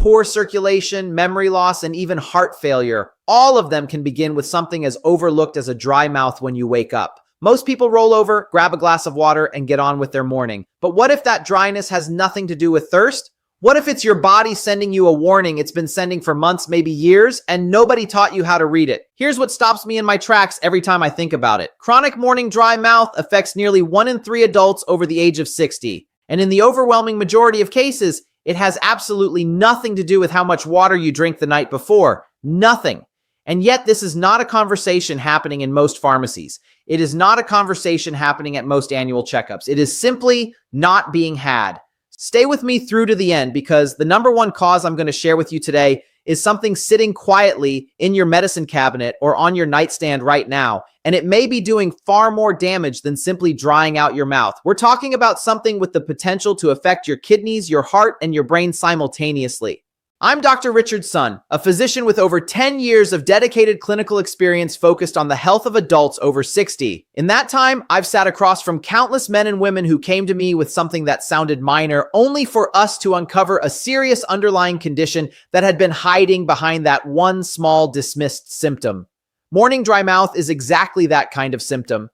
poor circulation, memory loss, and even heart failure. All of them can begin with something as overlooked as a dry mouth when you wake up. Most people roll over, grab a glass of water, and get on with their morning. But what if that dryness has nothing to do with thirst? What if it's your body sending you a warning it's been sending for months, maybe years, and nobody taught you how to read it? Here's what stops me in my tracks every time I think about it. Chronic morning dry mouth affects nearly 1 in 3 adults over the age of 60. And in the overwhelming majority of cases, it has absolutely nothing to do with how much water you drink the night before. Nothing. And yet this is not a conversation happening in most pharmacies. It is not a conversation happening at most annual checkups. It is simply not being had. Stay with me through to the end, because the number one cause I'm going to share with you today is something sitting quietly in your medicine cabinet or on your nightstand right now, and it may be doing far more damage than simply drying out your mouth. We're talking about something with the potential to affect your kidneys, your heart, and your brain simultaneously. I'm Dr. Richard Sun, a physician with over 10 years of dedicated clinical experience focused on the health of adults over 60. In that time, I've sat across from countless men and women who came to me with something that sounded minor, only for us to uncover a serious underlying condition that had been hiding behind that one small dismissed symptom. Morning dry mouth is exactly that kind of symptom.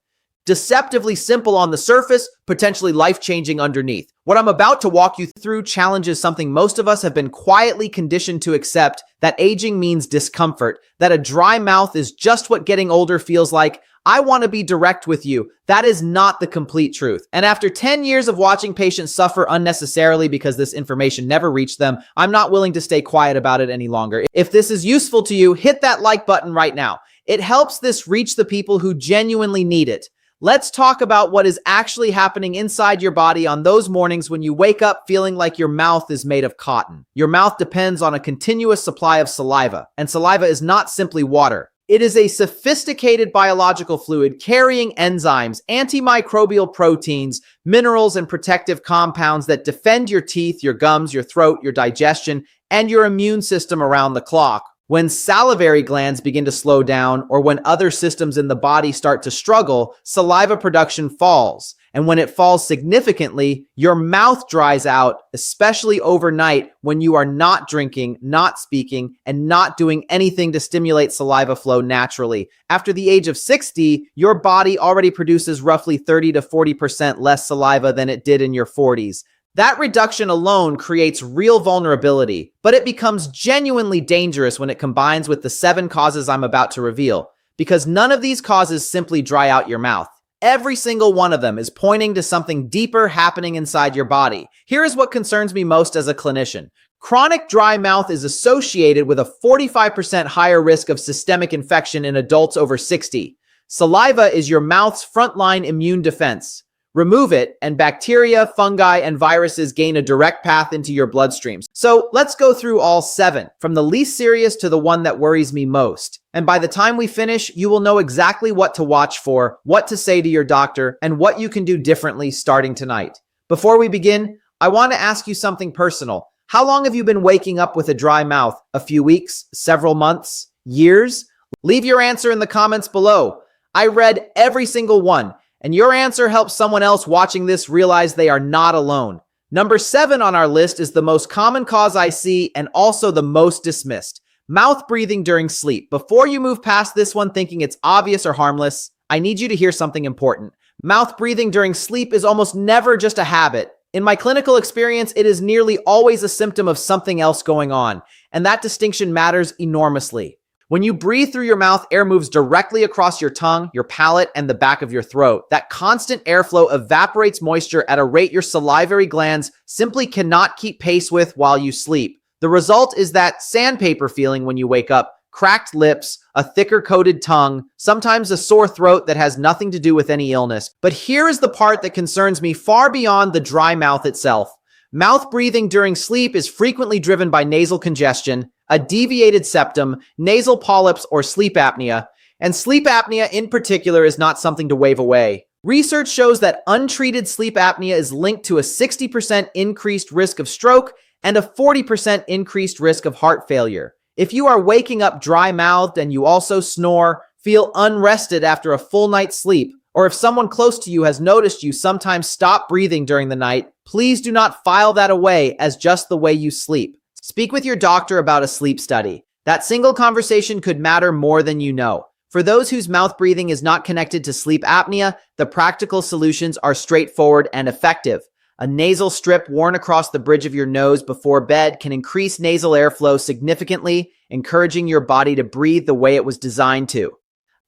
Deceptively simple on the surface, potentially life-changing underneath. What I'm about to walk you through challenges something most of us have been quietly conditioned to accept, that aging means discomfort, that a dry mouth is just what getting older feels like. I want to be direct with you. That is not the complete truth. And after 10 years of watching patients suffer unnecessarily because this information never reached them, I'm not willing to stay quiet about it any longer. If this is useful to you, hit that like button right now. It helps this reach the people who genuinely need it. Let's talk about what is actually happening inside your body on those mornings when you wake up feeling like your mouth is made of cotton. Your mouth depends on a continuous supply of saliva, and saliva is not simply water. It is a sophisticated biological fluid carrying enzymes, antimicrobial proteins, minerals, and protective compounds that defend your teeth, your gums, your throat, your digestion, and your immune system around the clock. When salivary glands begin to slow down, or when other systems in the body start to struggle, saliva production falls. And when it falls significantly, your mouth dries out, especially overnight when you are not drinking, not speaking, and not doing anything to stimulate saliva flow naturally. After the age of 60, your body already produces roughly 30 to 40% less saliva than it did in your 40s. That reduction alone creates real vulnerability, but it becomes genuinely dangerous when it combines with the 7 causes I'm about to reveal, because none of these causes simply dry out your mouth. Every single one of them is pointing to something deeper happening inside your body. Here is what concerns me most as a clinician. Chronic dry mouth is associated with a 45% higher risk of systemic infection in adults over 60. Saliva is your mouth's frontline immune defense. Remove it, and bacteria, fungi, and viruses gain a direct path into your bloodstreams. So let's go through all 7, from the least serious to the one that worries me most. And by the time we finish, you will know exactly what to watch for, what to say to your doctor, and what you can do differently starting tonight. Before we begin, I want to ask you something personal. How long have you been waking up with a dry mouth? A few weeks? Several months? Years? Leave your answer in the comments below. I read every single one. And your answer helps someone else watching this realize they are not alone. Number 7 on our list is the most common cause I see and also the most dismissed. Mouth breathing during sleep. Before you move past this one thinking it's obvious or harmless, I need you to hear something important. Mouth breathing during sleep is almost never just a habit. In my clinical experience, it is nearly always a symptom of something else going on, and that distinction matters enormously. When you breathe through your mouth, air moves directly across your tongue, your palate, and the back of your throat. That constant airflow evaporates moisture at a rate your salivary glands simply cannot keep pace with while you sleep. The result is that sandpaper feeling when you wake up, cracked lips, a thicker coated tongue, sometimes a sore throat that has nothing to do with any illness. But here is the part that concerns me far beyond the dry mouth itself. Mouth breathing during sleep is frequently driven by nasal congestion, a deviated septum, nasal polyps, or sleep apnea. And sleep apnea in particular is not something to wave away. Research shows that untreated sleep apnea is linked to a 60% increased risk of stroke and a 40% increased risk of heart failure. If you are waking up dry-mouthed and you also snore, feel unrested after a full night's sleep, or if someone close to you has noticed you sometimes stop breathing during the night, please do not file that away as just the way you sleep. Speak with your doctor about a sleep study. That single conversation could matter more than you know. For those whose mouth breathing is not connected to sleep apnea, the practical solutions are straightforward and effective. A nasal strip worn across the bridge of your nose before bed can increase nasal airflow significantly, encouraging your body to breathe the way it was designed to.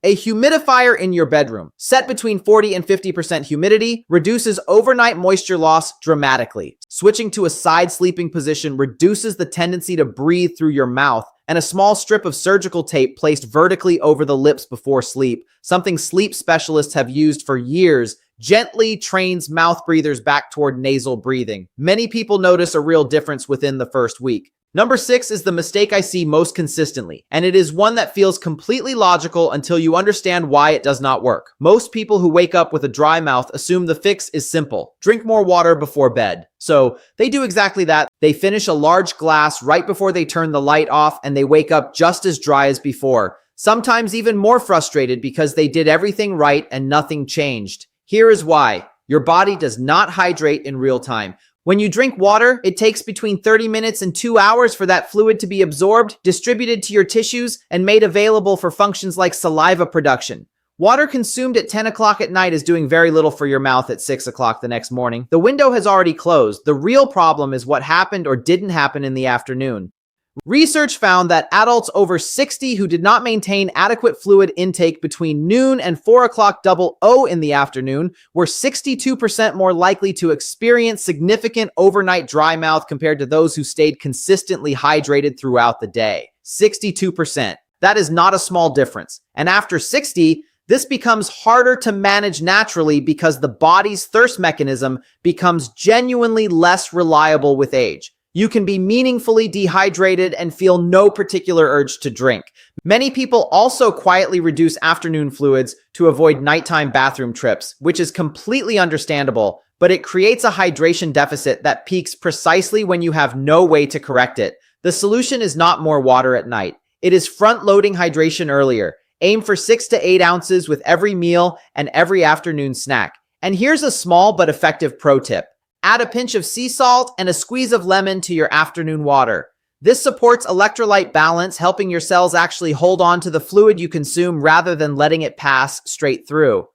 A humidifier in your bedroom, set between 40 and 50% humidity, reduces overnight moisture loss dramatically. Switching to a side sleeping position reduces the tendency to breathe through your mouth, and a small strip of surgical tape placed vertically over the lips before sleep, something sleep specialists have used for years, gently trains mouth breathers back toward nasal breathing. Many people notice a real difference within the first week. Number 6 is the mistake I see most consistently, and it is one that feels completely logical until you understand why it does not work. Most people who wake up with a dry mouth assume the fix is simple. Drink more water before bed. So they do exactly that. They finish a large glass right before they turn the light off, and they wake up just as dry as before. Sometimes even more frustrated because they did everything right and nothing changed. Here is why. Your body does not hydrate in real time. When you drink water, it takes between 30 minutes and 2 hours for that fluid to be absorbed, distributed to your tissues, and made available for functions like saliva production. Water consumed at 10 o'clock at night is doing very little for your mouth at 6 o'clock the next morning. The window has already closed. The real problem is what happened or didn't happen in the afternoon. Research found that adults over 60 who did not maintain adequate fluid intake between noon and 4 o'clock in the afternoon were 62% more likely to experience significant overnight dry mouth compared to those who stayed consistently hydrated throughout the day. 62%. That is not a small difference. And after 60, this becomes harder to manage naturally because the body's thirst mechanism becomes genuinely less reliable with age. You can be meaningfully dehydrated and feel no particular urge to drink. Many people also quietly reduce afternoon fluids to avoid nighttime bathroom trips, which is completely understandable, but it creates a hydration deficit that peaks precisely when you have no way to correct it. The solution is not more water at night. It is front-loading hydration earlier. Aim for 6 to 8 ounces with every meal and every afternoon snack. And here's a small but effective pro tip. Add a pinch of sea salt and a squeeze of lemon to your afternoon water. This supports electrolyte balance, helping your cells actually hold on to the fluid you consume rather than letting it pass straight through.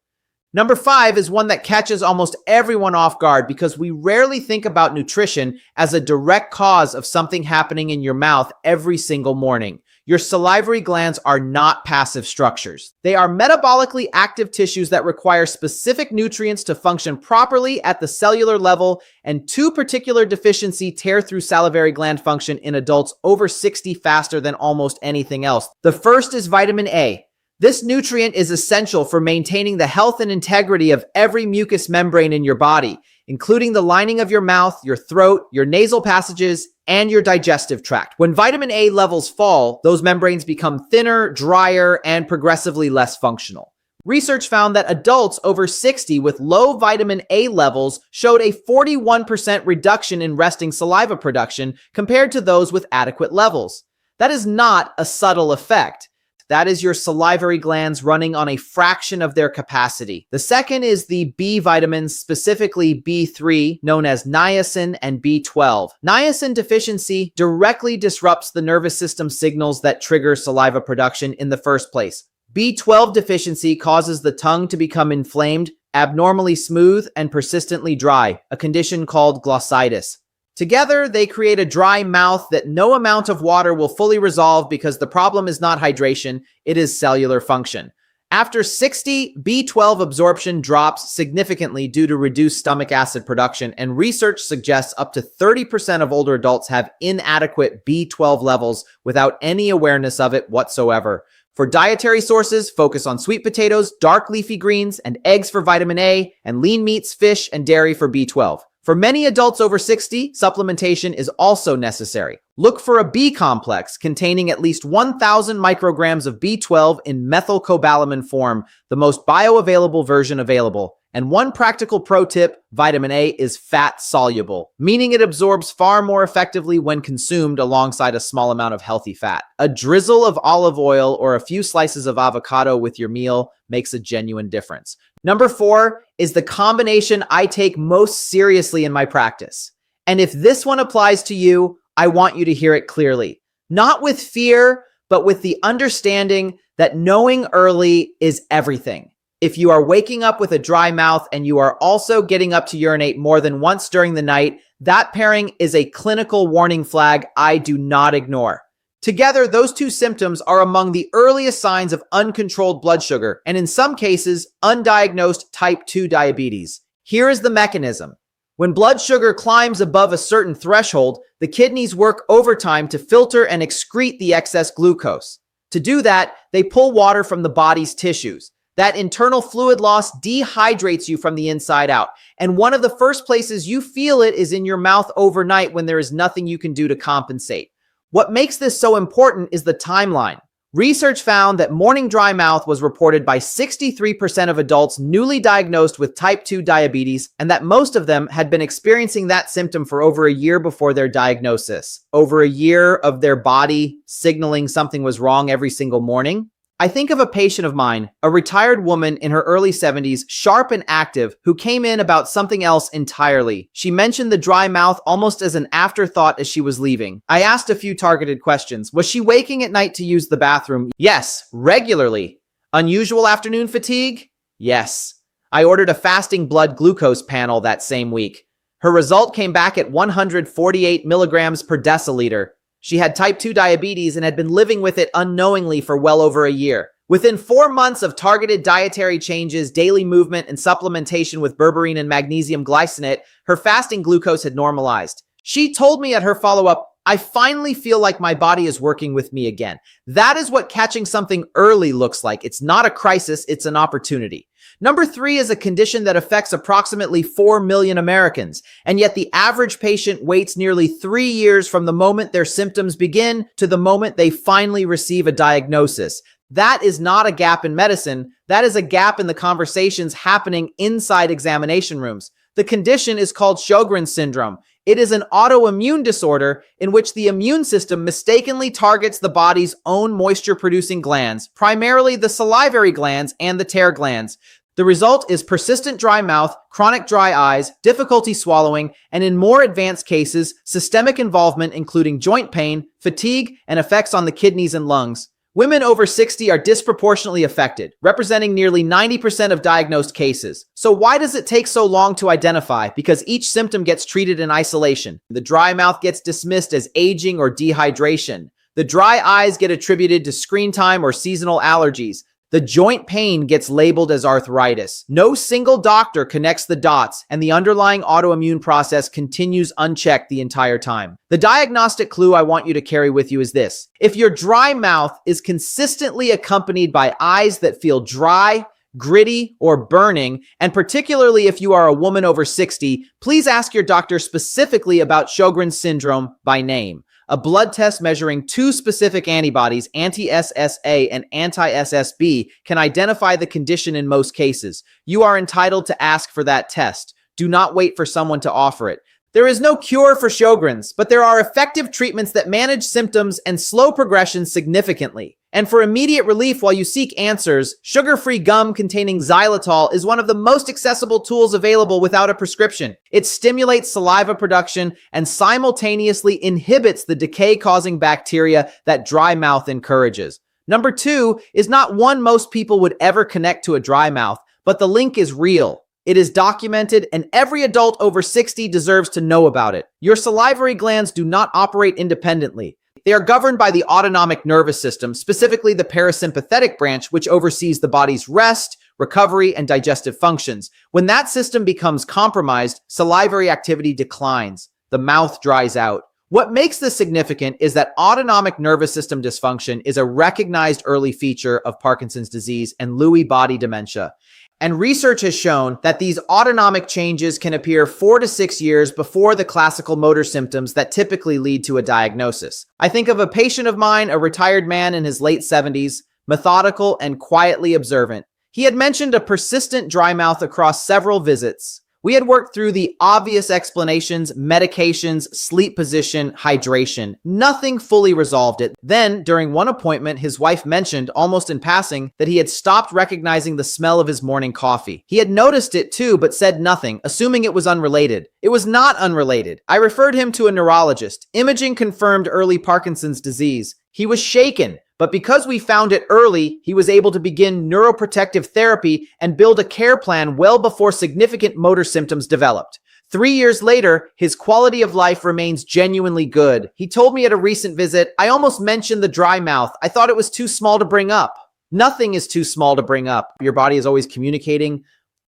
Number 5 is one that catches almost everyone off guard because we rarely think about nutrition as a direct cause of something happening in your mouth every single morning. Your salivary glands are not passive structures. They are metabolically active tissues that require specific nutrients to function properly at the cellular level, and 2 particular deficiencies tear through salivary gland function in adults over 60 faster than almost anything else. The first is vitamin A. This nutrient is essential for maintaining the health and integrity of every mucous membrane in your body, including the lining of your mouth, your throat, your nasal passages, and your digestive tract. When vitamin A levels fall, those membranes become thinner, drier, and progressively less functional. Research found that adults over 60 with low vitamin A levels showed a 41% reduction in resting saliva production compared to those with adequate levels. That is not a subtle effect. That is your salivary glands running on a fraction of their capacity. The second is the B vitamins, specifically B3, known as niacin and B12. Niacin deficiency directly disrupts the nervous system signals that trigger saliva production in the first place. B12 deficiency causes the tongue to become inflamed, abnormally smooth, and persistently dry, a condition called glossitis. Together, they create a dry mouth that no amount of water will fully resolve because the problem is not hydration, it is cellular function. After 60, B12 absorption drops significantly due to reduced stomach acid production, and research suggests up to 30% of older adults have inadequate B12 levels without any awareness of it whatsoever. For dietary sources, focus on sweet potatoes, dark leafy greens, and eggs for vitamin A, and lean meats, fish, and dairy for B12. For many adults over 60, supplementation is also necessary. Look for a B complex containing at least 1,000 micrograms of B12 in methylcobalamin form, the most bioavailable version available. And one practical pro tip, vitamin A is fat soluble, meaning it absorbs far more effectively when consumed alongside a small amount of healthy fat. A drizzle of olive oil or a few slices of avocado with your meal makes a genuine difference. Number 4 is the combination I take most seriously in my practice. And if this one applies to you, I want you to hear it clearly. Not with fear, but with the understanding that knowing early is everything. If you are waking up with a dry mouth and you are also getting up to urinate more than once during the night, that pairing is a clinical warning flag I do not ignore. Together, those two symptoms are among the earliest signs of uncontrolled blood sugar, and in some cases, undiagnosed type 2 diabetes. Here is the mechanism. When blood sugar climbs above a certain threshold, the kidneys work overtime to filter and excrete the excess glucose. To do that, they pull water from the body's tissues. That internal fluid loss dehydrates you from the inside out. And one of the first places you feel it is in your mouth overnight when there is nothing you can do to compensate. What makes this so important is the timeline. Research found that morning dry mouth was reported by 63% of adults newly diagnosed with type 2 diabetes, and that most of them had been experiencing that symptom for over a year before their diagnosis. Over a year of their body signaling something was wrong every single morning. I think of a patient of mine, a retired woman in her early 70s, sharp and active, who came in about something else entirely. She mentioned the dry mouth almost as an afterthought as she was leaving. I asked a few targeted questions. Was she waking at night to use the bathroom? Yes, regularly. Unusual afternoon fatigue? Yes. I ordered a fasting blood glucose panel that same week. Her result came back at 148 milligrams per deciliter. She had type 2 diabetes and had been living with it unknowingly for well over a year. Within 4 months of targeted dietary changes, daily movement, and supplementation with berberine and magnesium glycinate, her fasting glucose had normalized. She told me at her follow-up, "I finally feel like my body is working with me again." That is what catching something early looks like. It's not a crisis, it's an opportunity. Number 3 is a condition that affects approximately 4 million Americans, and yet the average patient waits nearly 3 years from the moment their symptoms begin to the moment they finally receive a diagnosis. That is not a gap in medicine. That is a gap in the conversations happening inside examination rooms. The condition is called Sjögren syndrome. It is an autoimmune disorder in which the immune system mistakenly targets the body's own moisture-producing glands, primarily the salivary glands and the tear glands. The result is persistent dry mouth, chronic dry eyes, difficulty swallowing, and in more advanced cases, systemic involvement including joint pain, fatigue, and effects on the kidneys and lungs. Women over 60 are disproportionately affected, representing nearly 90% of diagnosed cases. So why does it take so long to identify? Because each symptom gets treated in isolation. The dry mouth gets dismissed as aging or dehydration. The dry eyes get attributed to screen time or seasonal allergies. The joint pain gets labeled as arthritis. No single doctor connects the dots, and the underlying autoimmune process continues unchecked the entire time. The diagnostic clue I want you to carry with you is this. If your dry mouth is consistently accompanied by eyes that feel dry, gritty, or burning, and particularly if you are a woman over 60, please ask your doctor specifically about Sjögren syndrome by name. A blood test measuring 2 specific antibodies, anti-SSA and anti-SSB, can identify the condition in most cases. You are entitled to ask for that test. Do not wait for someone to offer it. There is no cure for Sjögren's, but there are effective treatments that manage symptoms and slow progression significantly. And for immediate relief while you seek answers, sugar-free gum containing xylitol is one of the most accessible tools available without a prescription. It stimulates saliva production and simultaneously inhibits the decay-causing bacteria that dry mouth encourages. Number 2 is not one most people would ever connect to a dry mouth, but the link is real. It is documented, and every adult over 60 deserves to know about it. Your salivary glands do not operate independently. They are governed by the autonomic nervous system, specifically the parasympathetic branch, which oversees the body's rest, recovery, and digestive functions. When that system becomes compromised, salivary activity declines. The mouth dries out. What makes this significant is that autonomic nervous system dysfunction is a recognized early feature of Parkinson's disease and Lewy body dementia. And research has shown that these autonomic changes can appear 4 to 6 years before the classical motor symptoms that typically lead to a diagnosis. I think of a patient of mine, a retired man in his late 70s, methodical and quietly observant. He had mentioned a persistent dry mouth across several visits. We had worked through the obvious explanations, medications, sleep position, hydration. Nothing fully resolved it. Then, during one appointment, his wife mentioned, almost in passing, that he had stopped recognizing the smell of his morning coffee. He had noticed it too, but said nothing, assuming it was unrelated. It was not unrelated. I referred him to a neurologist. Imaging confirmed early Parkinson's disease. He was shaken, but because we found it early, he was able to begin neuroprotective therapy and build a care plan well before significant motor symptoms developed. 3 years later, his quality of life remains genuinely good. He told me at a recent visit, "I almost mentioned the dry mouth. I thought it was too small to bring up." Nothing is too small to bring up. Your body is always communicating.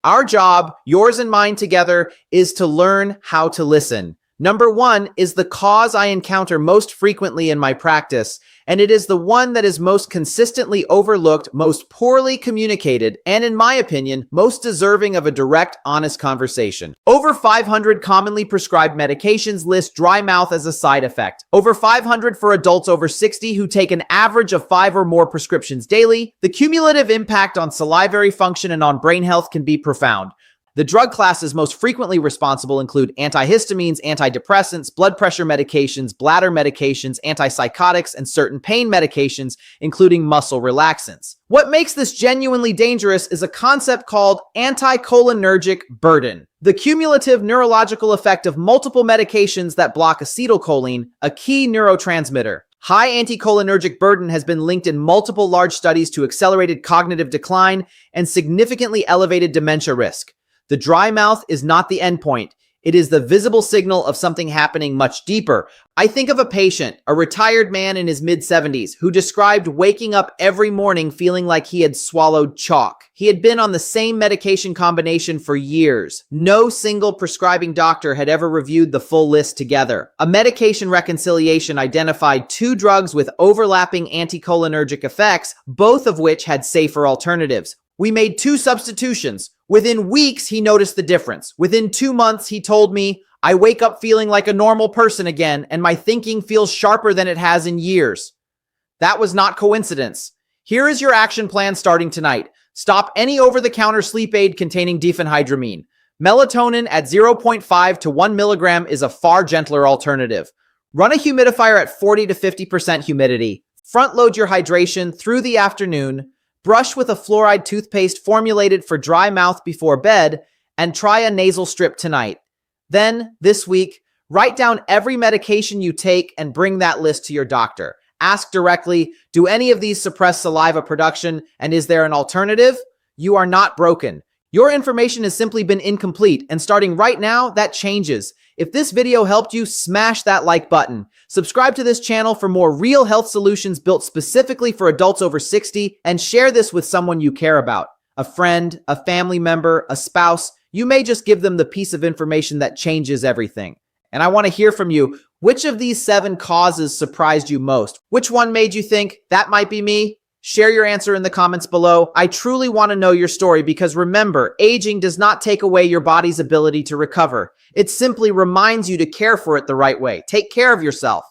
Our job, yours and mine together, is to learn how to listen. Number one is the cause I encounter most frequently in my practice, and it is the one that is most consistently overlooked, most poorly communicated, and in my opinion, most deserving of a direct, honest conversation. Over 500 commonly prescribed medications list dry mouth as a side effect. Over 500 for adults over 60 who take an average of 5 or more prescriptions daily. The cumulative impact on salivary function and on brain health can be profound. The drug classes most frequently responsible include antihistamines, antidepressants, blood pressure medications, bladder medications, antipsychotics, and certain pain medications, including muscle relaxants. What makes this genuinely dangerous is a concept called anticholinergic burden, the cumulative neurological effect of multiple medications that block acetylcholine, a key neurotransmitter. High anticholinergic burden has been linked in multiple large studies to accelerated cognitive decline and significantly elevated dementia risk. The dry mouth is not the endpoint. It is the visible signal of something happening much deeper. I think of a patient, a retired man in his mid-70s, who described waking up every morning feeling like he had swallowed chalk. He had been on the same medication combination for years. No single prescribing doctor had ever reviewed the full list together. A medication reconciliation identified 2 drugs with overlapping anticholinergic effects, both of which had safer alternatives. We made 2 substitutions. Within weeks, he noticed the difference. Within 2 months, he told me, "I wake up feeling like a normal person again, and my thinking feels sharper than it has in years." That was not coincidence. Here is your action plan starting tonight. Stop any over-the-counter sleep aid containing diphenhydramine. Melatonin at 0.5 to 1 milligram is a far gentler alternative. Run a humidifier at 40 to 50% humidity. Front-load your hydration through the afternoon. Brush with a fluoride toothpaste formulated for dry mouth before bed, and try a nasal strip tonight. Then, this week, write down every medication you take and bring that list to your doctor. Ask directly, do any of these suppress saliva production, and is there an alternative? You are not broken. Your information has simply been incomplete, and starting right now, that changes. If this video helped you, smash that like button. Subscribe to this channel for more real health solutions built specifically for adults over 60, and share this with someone you care about. A friend, a family member, a spouse. You may just give them the piece of information that changes everything. And I want to hear from you. Which of these 7 causes surprised you most? Which one made you think, that might be me? Share your answer in the comments below. I truly want to know your story because remember, aging does not take away your body's ability to recover. It simply reminds you to care for it the right way. Take care of yourself.